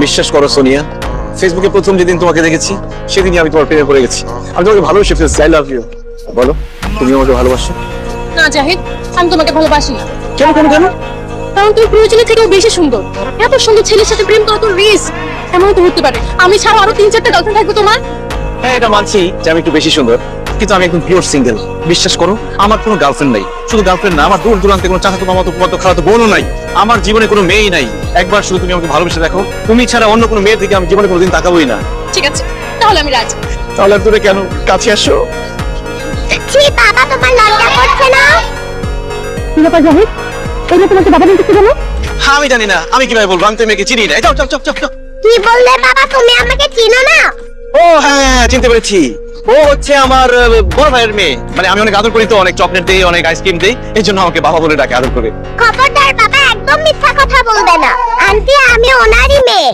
বিশ্বাস করো সোনিয়া, ফেসবুকে প্রথম যেদিন তোমাকে দেখেছি সেদিনই আমি তোমার প্রেমে পড়ে গেছি। আমি তোমাকে ভালোবেসে ফেলছি। I love you. বলো, তুমি আমাকে ভালোবাসো? না জাহিদ, আমি তোমাকে ভালোবাসি না। কেন কেন কেন? কারণ তুমি প্রয়োজনের থেকেও বেশি সুন্দর। এত সুন্দর ছেলের সাথে প্রেম করা তো রিস্ক। এমন তো হতে পারে আমি ছাড়া আরো 3-4টা গার্লফ্রেন্ড থাকবে তোমার। হ্যাঁ, এটা মানছি যে আমি একটু বেশি সুন্দর, কিন্তু আমি একদম পিওর সিঙ্গেল। বিশ্বাস করো, আমার কোনো গার্লফ্রেন্ড নাই। শুধু গার্লফ্রেন্ড না, আমার দূর দূরান্তে কোনো চাচাতো মামাতো ফুফাতো খালাতো বোনও নাই। আমার জীবনে কোনো মেয়েই নাই। একবার শুধু তুমি আমাকে ভালোবেসে দেখো, তুমি ছাড়া অন্য কোনো মেয়ের দিকে আমি জীবনে কোনোদিন তাকাবোই না। ঠিক আছে, তাহলে আমি রাজি। তাহলে আর তুমি কেন কাছে আসো? ছি বাবা, তোমার লজ্জা করছে না? কি ব্যাপার জাহিদ, এই যে তোমাকে বাবা বলতেছে কেন? হ্যাঁ, আমি জানি না, আমি কিভাবে বলবো? আমি তো মেয়েকে চিনি না। যাও যাও যাও যাও যাও। কি বললে বাবা, তুমি আমাকে চিনো না? ও হ্যাঁ, চিনতে পেরেছি। ও হচ্ছে আমার বড় ভাইয়ের মেয়ে। মানে আমি অনেক আদর করি তো, অনেক চকলেট দেই, অনেক আইসক্রিম দেই, এই জন্য আমাকে বাবা বলে ডাকে, আদর করে। খবরদার বাবা, একদম মিথ্যা কথা বলবে না। আন্টি, আমি ওনারই মেয়ে।